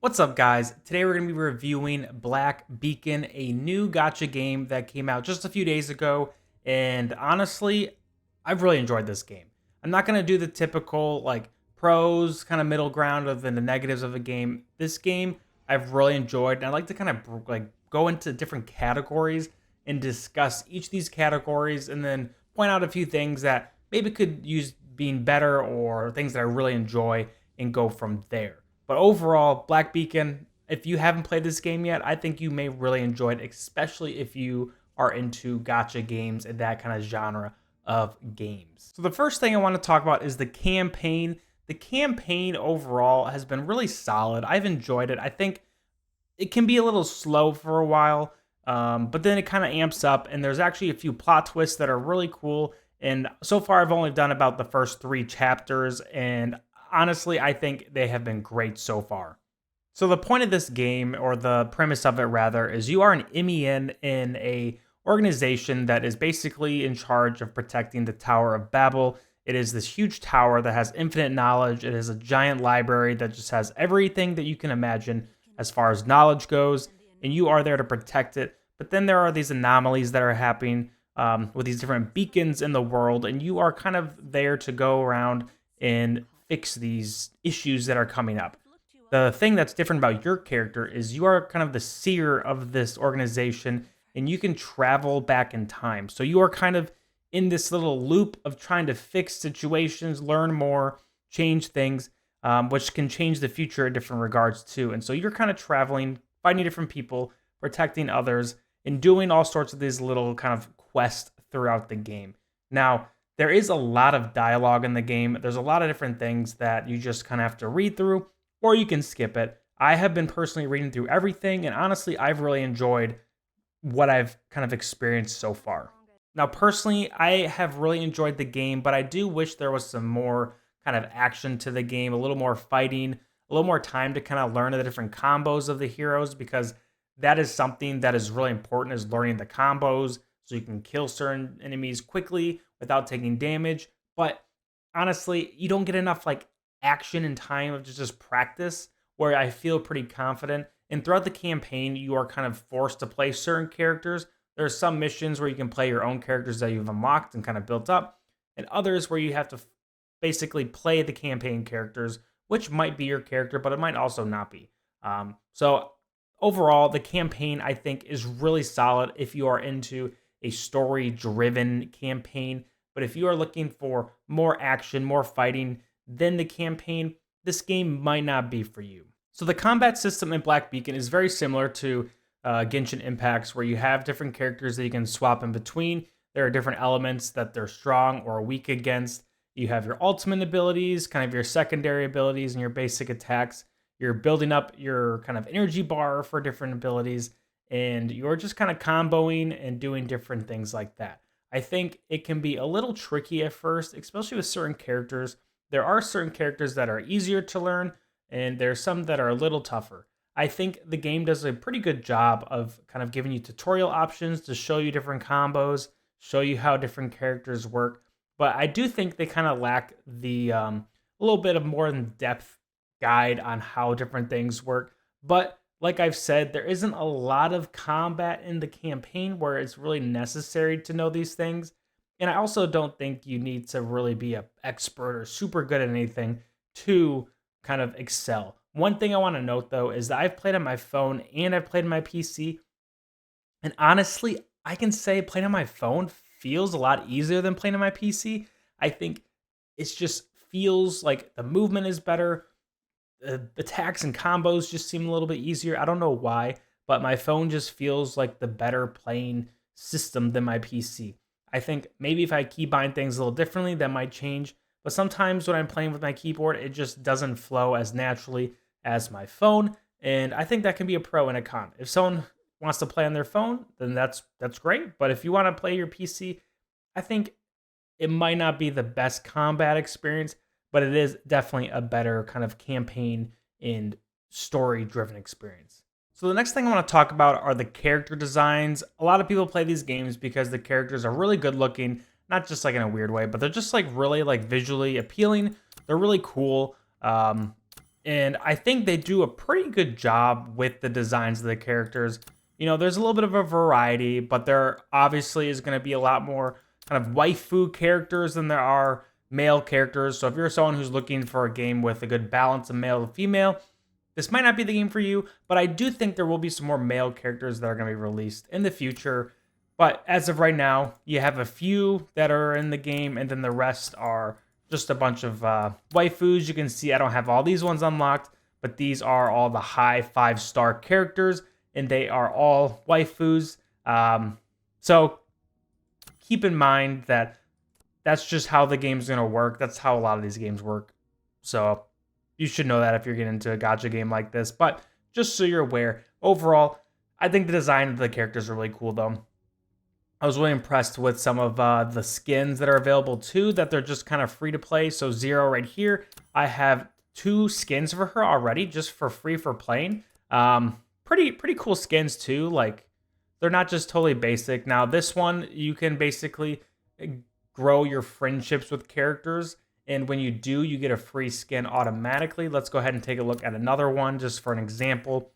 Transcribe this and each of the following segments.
What's up, guys? Today we're going to be reviewing Black Beacon, a new gacha game that came out just a few days ago. And honestly, I've really enjoyed this game. I'm not going to do the typical like pros, kind of middle ground of the negatives of a game. This game I've really enjoyed, and I like to kind of like go into different categories and discuss each of these categories, and then point out a few things that maybe could use being better or things that I really enjoy, and go from there. But overall, Black Beacon, if you haven't played this game yet, I think you may really enjoy it, especially if you are into gacha games and that kind of genre of games. So the first thing I want to talk about is the campaign. The campaign overall has been really solid. I've enjoyed it. I think it can be a little slow for a while, but then it kind of amps up, and there's actually a few plot twists that are really cool. And so far, I've only done about the first 3 chapters, and honestly, I think they have been great so far. So the point of this game, or the premise of it rather, is you are an MEN in a organization that is basically in charge of protecting the Tower of Babel. It is this huge tower that has infinite knowledge. It is a giant library that just has everything that you can imagine as far as knowledge goes, and you are there to protect it. But then there are these anomalies that are happening with these different beacons in the world, and you are kind of there to go around and fix these issues that are coming up. The thing that's different about your character is you are kind of the seer of this organization, and you can travel back in time. So you are kind of in this little loop of trying to fix situations, learn more, change things, which can change the future in different regards too. And so you're kind of traveling, fighting different people, protecting others, and doing all sorts of these little kind of quests throughout the game. Now, there is a lot of dialogue in the game. There's a lot of different things that you just kind of have to read through, or you can skip it. I have been personally reading through everything, and honestly, I've really enjoyed what I've kind of experienced so far. Now, personally, I have really enjoyed the game, but I do wish there was some more kind of action to the game, a little more fighting, a little more time to kind of learn the different combos of the heroes, because that is something that is really important, is learning the combos so you can kill certain enemies quickly without taking damage. But honestly, you don't get enough like action and time of just practice where I feel pretty confident. And throughout the campaign, you are kind of forced to play certain characters. There are some missions where you can play your own characters that you've unlocked and kind of built up, and others where you have to basically play the campaign characters, which might be your character, but it might also not be. So overall, the campaign, I think, is really solid if you are into a story-driven campaign. But if you are looking for more action, more fighting than the campaign, this game might not be for you. So the combat system in Black Beacon is very similar to Genshin Impact's, where you have different characters that you can swap in between. There are different elements that they're strong or weak against. You have your ultimate abilities, kind of your secondary abilities, and your basic attacks. You're building up your kind of energy bar for different abilities, and you're just kind of comboing and doing different things like that. I think it can be a little tricky at first, especially with certain characters. There are certain characters that are easier to learn, and there's some that are a little tougher. I think the game does a pretty good job of kind of giving you tutorial options to show you different combos, show you how different characters work. But I do think they kind of lack the a little bit of more in-depth guide on how different things work. But like I've said, there isn't a lot of combat in the campaign where it's really necessary to know these things. And I also don't think you need to really be an expert or super good at anything to kind of excel. One thing I want to note, though, is that I've played on my phone and I've played on my PC. And honestly, I can say playing on my phone feels a lot easier than playing on my PC. I think it just feels like the movement is better. Attacks and combos just seem a little bit easier. I don't know why, but my phone just feels like the better playing system than my PC. I think maybe if I keybind things a little differently, that might change. But sometimes when I'm playing with my keyboard, it just doesn't flow as naturally as my phone. And I think that can be a pro and a con. If someone wants to play on their phone, then that's great. But if you want to play your PC, I think it might not be the best combat experience, but it is definitely a better kind of campaign and story-driven experience. So the next thing I want to talk about are the character designs. A lot of people play these games because the characters are really good looking, not just like in a weird way, but they're just like really like visually appealing. They're really cool. And I think they do a pretty good job with the designs of the characters. You know, there's a little bit of a variety, but there obviously is going to be a lot more kind of waifu characters than there are male characters. So if you're someone who's looking for a game with a good balance of male and female, this might not be the game for you, but I do think there will be some more male characters that are going to be released in the future. But as of right now, you have a few that are in the game, and then the rest are just a bunch of waifus. You can see I don't have all these ones unlocked, but these are all the high 5-star characters, and they are all waifus. So keep in mind that that's just how the game's going to work. That's how a lot of these games work. So you should know that if you're getting into a gacha game like this. But just so you're aware, overall, I think the design of the characters are really cool, though. I was really impressed with some of the skins that are available, too, that they're just kind of free to play. So Zero right here, I have 2 skins for her already, just for free for playing. Pretty cool skins, too. Like, they're not just totally basic. Now, this one, you can basically grow your friendships with characters. And when you do, you get a free skin automatically. Let's go ahead and take a look at another one just for an example.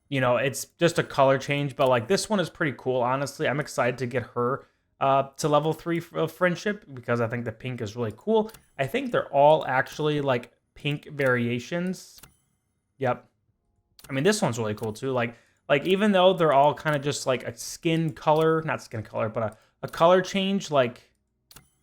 You know, it's just a color change, but like this one is pretty cool, honestly. I'm excited to get her to level 3 of friendship because I think the pink is really cool. I think they're all actually like pink variations. Yep. I mean, this one's really cool too. Like even though they're all kind of just like a skin color, not skin color, but a color change, like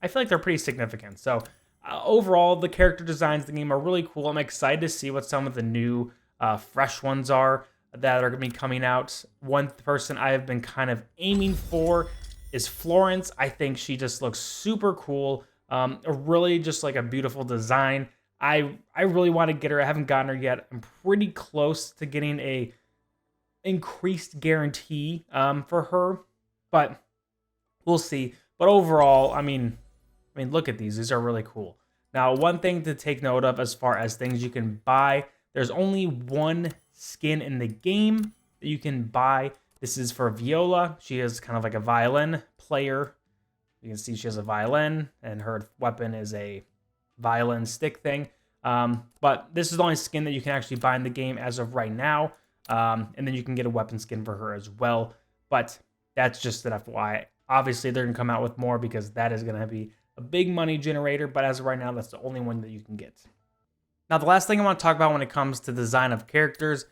I feel like they're pretty significant. So overall, the character designs in the game are really cool. I'm excited to see what some of the new fresh ones are that are going to be coming out. One person I have been kind of aiming for is Florence. I think she just looks super cool. Really just like a beautiful design. I really want to get her. I haven't gotten her yet. I'm pretty close to getting a increased guarantee for her, but we'll see. But overall, I mean, look at these. These are really cool. Now, one thing to take note of as far as things you can buy, there's only one skin in the game that you can buy. This is for Viola. She is kind of like a violin player. You can see she has a violin, and her weapon is a violin stick thing. But this is the only skin that you can actually buy in the game as of right now. And then you can get a weapon skin for her as well. But that's just an FYI. Obviously, they're going to come out with more because that is going to be a big money generator, but as of right now, that's the only one that you can get. Now, the last thing I want to talk about when it comes to design of characters,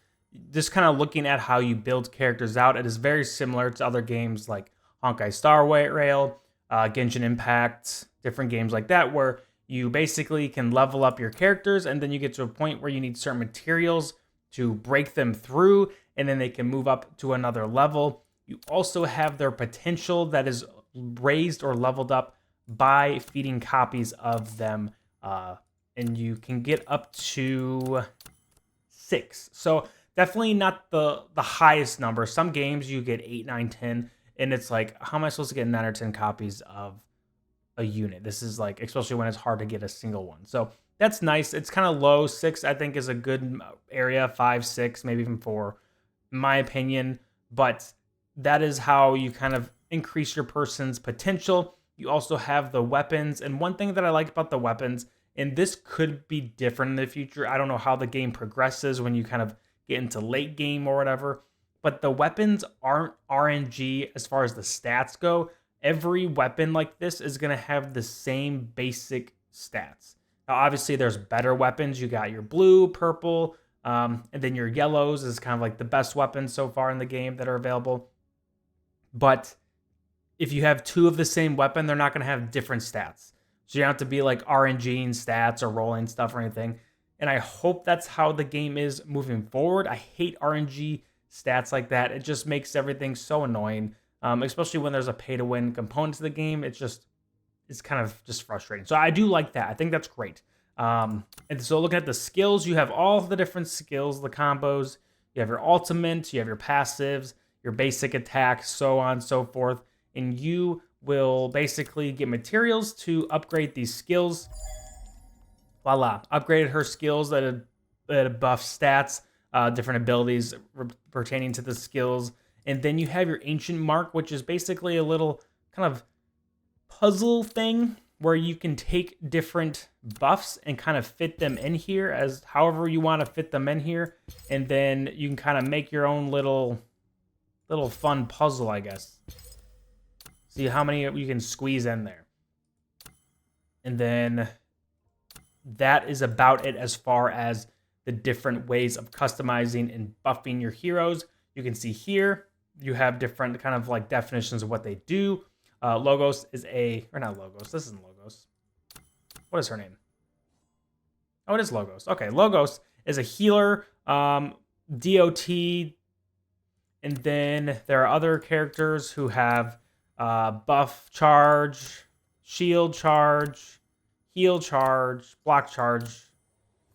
just kind of looking at how you build characters out, it is very similar to other games like Honkai Star Rail, Genshin Impact, different games like that, where you basically can level up your characters, and then you get to a point where you need certain materials to break them through, and then they can move up to another level. You also have their potential that is raised or leveled up by feeding copies of them, and you can get up to 6. So definitely not the highest number. Some games you get 8, 9, 10, and it's like, how am I supposed to get 9 or 10 copies of a unit? This is like, especially when it's hard to get a single one. So that's nice. It's kind of low. 6, I think, is a good area. 5, 6, maybe even 4, in my opinion. But that is how you kind of increase your person's potential. You also have the weapons. And one thing that I like about the weapons, and this could be different in the future, I don't know how the game progresses when you kind of get into late game or whatever, but the weapons aren't RNG as far as the stats go. Every weapon like this is going to have the same basic stats. Now, obviously, there's better weapons. You got your blue, purple, and then your yellows is kind of like the best weapons so far in the game that are available. But if you have 2 of the same weapon, they're not going to have different stats. So you don't have to be like RNGing stats or rolling stuff or anything. And I hope that's how the game is moving forward. I hate RNG stats like that. It just makes everything so annoying, especially when there's a pay-to-win component to the game. It's kind of just frustrating. So I do like that. I think that's great. And so looking at the skills, you have all the different skills, the combos. You have your ultimate, you have your passives, your basic attacks, so on and so forth. And you will basically get materials to upgrade these skills. Voila, upgraded her skills that buff stats, different abilities pertaining to the skills. And then you have your ancient mark, which is basically a little kind of puzzle thing where you can take different buffs and kind of fit them in here as however you want to fit them in here. And then you can kind of make your own little fun puzzle, I guess. See how many you can squeeze in there. And then that is about it as far as the different ways of customizing and buffing your heroes. You can see here, you have different kind of like definitions of what they do. Logos is or not Logos, this isn't Logos. What is her name? Oh, it is Logos. Okay, Logos is a healer, DOT, and then there are other characters who have buff charge, shield charge, heal charge, block charge,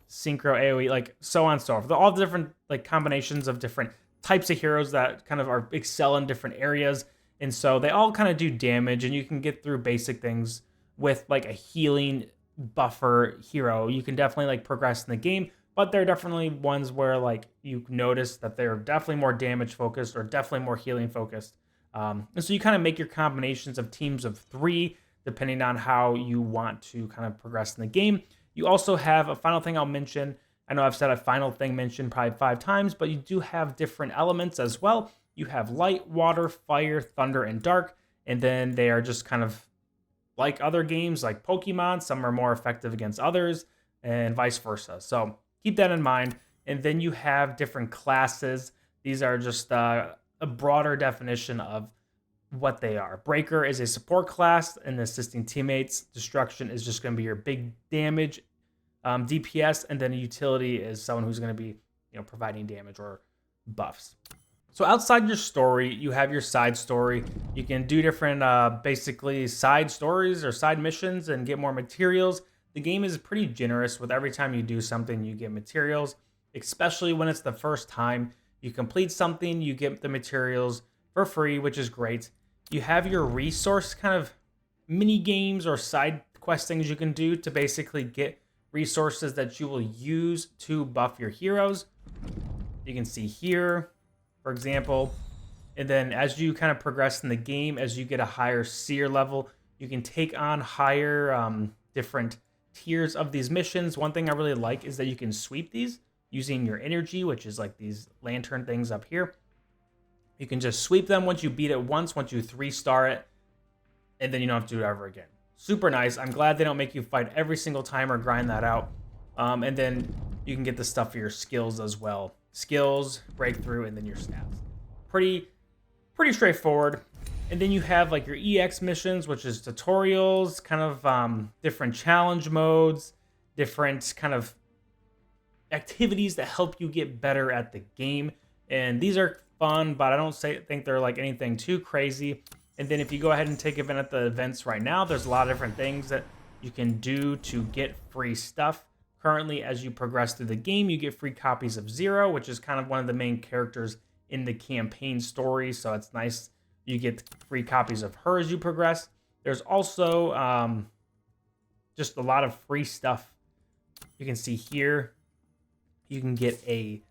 synchro AoE, like so on and so forth. All the different like combinations of different types of heroes that kind of excel in different areas. And so they all kind of do damage, and you can get through basic things with like a healing buffer hero. You can definitely like progress in the game, but there are definitely ones where like you notice that they're definitely more damage focused or definitely more healing focused. And so you kind of make your combinations of teams of 3 depending on how you want to kind of progress in the game. You also have a final thing I'll mention. I know I've said a final thing mentioned probably 5 times, but you do have different elements as well. You have light, water, fire, thunder, and dark, and then they are just kind of like other games like Pokemon. Some are more effective against others and vice versa. So keep that in mind. And then you have different classes. These are just a broader definition of what they are. Breaker is a support class and assisting teammates. Destruction is just going to be your big damage DPS, and then a utility is someone who's going to be providing damage or buffs. So outside your story, you have your side story. You can do different basically side stories or side missions and get more materials. The game is pretty generous with every time you do something, you get materials, especially when it's the first time you complete something, you get the materials for free, which is great. You have your resource kind of mini games or side quest things you can do to basically get resources that you will use to buff your heroes. You can see here, for example, and then as you kind of progress in the game, as you get a higher seer level, you can take on higher different tiers of these missions. One thing I really like is that you can sweep these using your energy, which is like these lantern things up here. You can just sweep them once you beat it once you 3-star it, and then you don't have to do it ever again. Super nice. I'm glad they don't make you fight every single time or grind that out. And then you can get the stuff for your skills as well. Skills, breakthrough, and then your stats. Pretty straightforward. And then you have like your EX missions, which is tutorials, kind of different challenge modes, different kind of activities that help you get better at the game. And these are fun, but I don't think they're like anything too crazy. And then if you go ahead and take event at the events right now, there's a lot of different things that you can do to get free stuff. Currently, as you progress through the game, you get free copies of Zero, which is kind of one of the main characters in the campaign story. So it's nice you get free copies of her as you progress. There's also just a lot of free stuff. You can see here, you can get a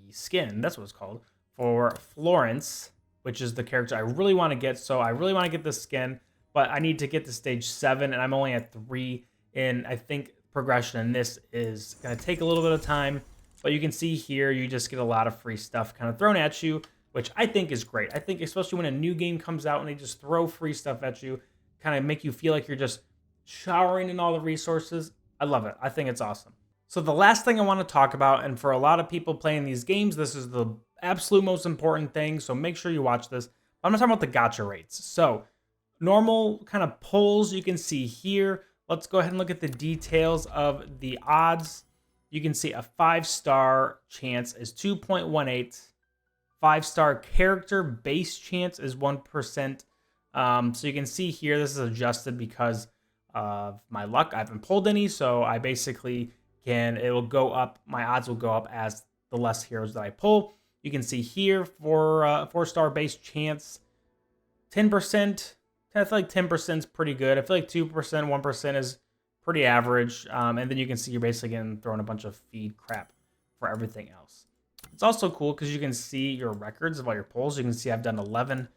skin, that's what it's called, for Florence, which is the character I really want to get. So I really want to get this skin, but I need to get to stage 7, and I'm only at 3. And I think progression in this is going to take a little bit of time. But you can see here, you just get a lot of free stuff kind of thrown at you, which I think is great. I think especially when a new game comes out and they just throw free stuff at you, kind of make you feel like you're just showering in all the resources. I love it. I think it's awesome. So the last thing I want to talk about, and for a lot of people playing these games, this is the absolute most important thing, so make sure you watch this. I'm going to talk about the gacha rates. So normal kind of pulls you can see here. Let's go ahead and look at the details of the odds. You can see a 5-star chance is 2.18. 5-star character base chance is 1%. So you can see here, this is adjusted because of my luck. I haven't pulled any, so I basically it will go up. My odds will go up as the less heroes that I pull. You can see here for 4-star base chance, 10%. I feel like 10% is pretty good. I feel like 2%, 1% is pretty average. And then you can see you're basically getting thrown a bunch of feed crap for everything else. It's also cool because you can see your records of all your polls. You can see I've done 11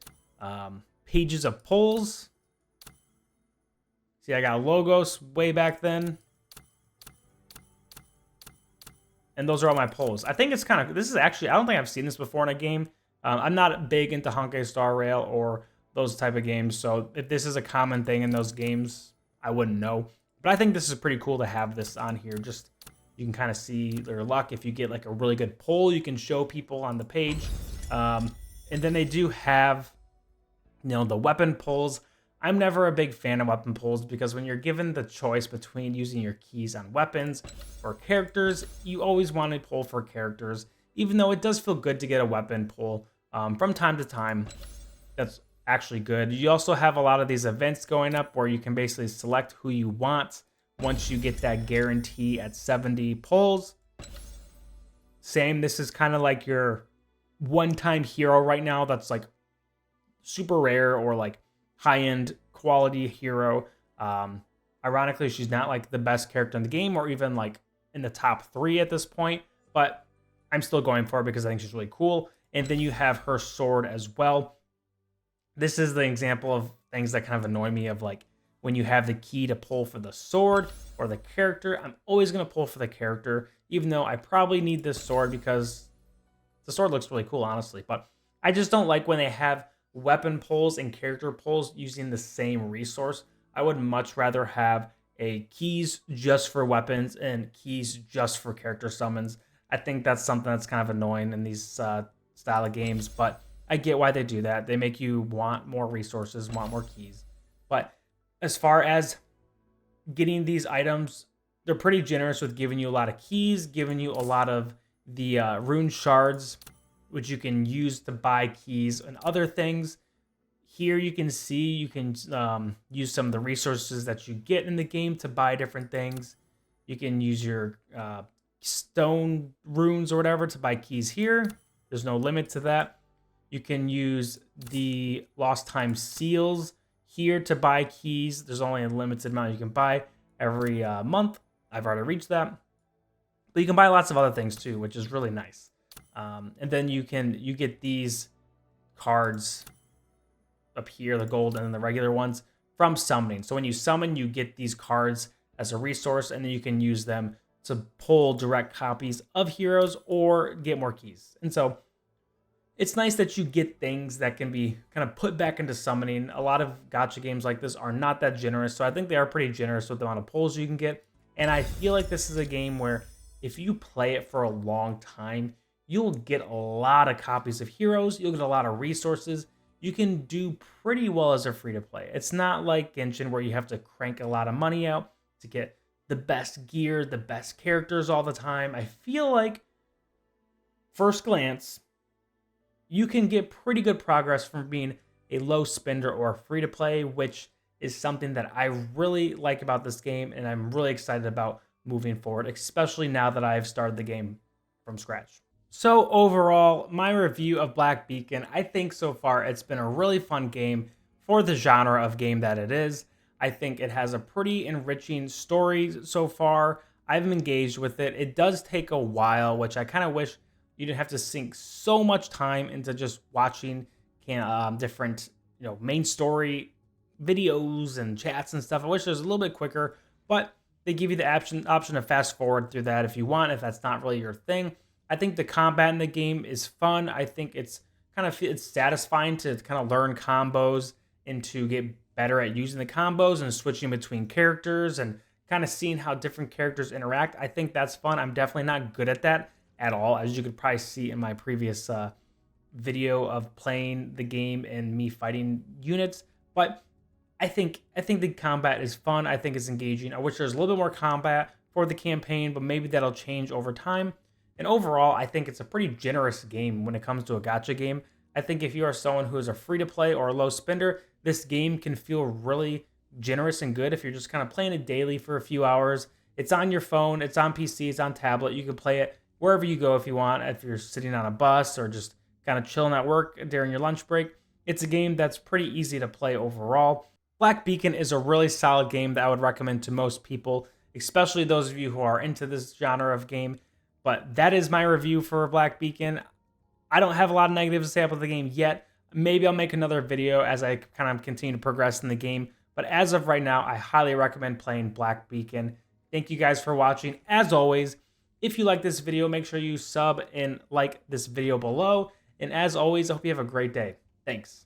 pages of polls. See, I got logos way back then. And those are all my pulls. I think it's kind of, this is actually, I don't think I've seen this before in a game. I'm not big into Honkai Star Rail or those type of games. So if this is a common thing in those games, I wouldn't know. But I think this is pretty cool to have this on here. Just, you can kind of see their luck. If you get like a really good pull, you can show people on the page. And then they do have, you know, the weapon pulls. I'm never a big fan of weapon pulls because when you're given the choice between using your keys on weapons or characters, you always want to pull for characters, even though it does feel good to get a weapon pull from time to time. That's actually good. You also have a lot of these events going up where you can basically select who you want once you get that guarantee at 70 pulls. Same, this is kind of like your one-time hero right now that's like super rare or like high-end quality hero. Ironically, she's not like the best character in the game or even like in the top 3 at this point, but I'm still going for it because I think she's really cool. And then you have her sword as well. This is the example of things that kind of annoy me, of like when you have the key to pull for the sword or the character. I'm always going to pull for the character, even though I probably need this sword because the sword looks really cool, honestly. But I just don't like when they have weapon pulls and character pulls using the same resource. I would much rather have a keys just for weapons and keys just for character summons. I think that's something that's kind of annoying in these style of games, but I get why they do that. They make you want more resources, want more keys. But as far as getting these items, they're pretty generous with giving you a lot of keys, giving you a lot of the rune shards, which you can use to buy keys and other things. Here you can see you can use some of the resources that you get in the game to buy different things. You can use your stone runes or whatever to buy keys here. There's no limit to that. You can use the lost time seals here to buy keys. There's only a limited amount you can buy every month. I've already reached that. But you can buy lots of other things too, which is really nice. And then you get these cards up here, the gold and then the regular ones, from summoning. So when you summon, you get these cards as a resource, and then you can use them to pull direct copies of heroes or get more keys. And so it's nice that you get things that can be kind of put back into summoning. A lot of gacha games like this are not that generous, so I think they are pretty generous with the amount of pulls you can get. And I feel like this is a game where if you play it for a long time, you'll get a lot of copies of heroes, you'll get a lot of resources. You can do pretty well as a free-to-play. It's not like Genshin where you have to crank a lot of money out to get the best gear, the best characters all the time. I feel like, first glance, you can get pretty good progress from being a low spender or free-to-play, which is something that I really like about this game, and I'm really excited about moving forward, especially now that I've started the game from scratch. So overall, my review of Black Beacon, I think so far it's been a really fun game for the genre of game that it is. I think it has a pretty enriching story so far. I've engaged with it. It does take a while, which I kind of wish you didn't have to sink so much time into just watching different, main story videos and chats and stuff. I wish it was a little bit quicker, but they give you the option to fast forward through that if you want, if that's not really your thing. I think the combat in the game is fun. I think it's satisfying to kind of learn combos and to get better at using the combos and switching between characters and kind of seeing how different characters interact. I think that's fun. I'm definitely not good at that at all, as you could probably see in my previous video of playing the game and me fighting units. But I think the combat is fun. I think it's engaging. I wish there was a little bit more combat for the campaign, but maybe that'll change over time. And overall, I think it's a pretty generous game when it comes to a gacha game. I think if you are someone who is a free-to-play or a low spender, this game can feel really generous and good if you're just kind of playing it daily for a few hours. It's on your phone, it's on PC, it's on tablet. You can play it wherever you go if you want, if you're sitting on a bus or just kind of chilling at work during your lunch break. It's a game that's pretty easy to play overall. Black Beacon is a really solid game that I would recommend to most people, especially those of you who are into this genre of game. But that is my review for Black Beacon. I don't have a lot of negatives to say about the game yet. Maybe I'll make another video as I kind of continue to progress in the game. But as of right now, I highly recommend playing Black Beacon. Thank you guys for watching. As always, if you like this video, make sure you sub and like this video below. And as always, I hope you have a great day. Thanks.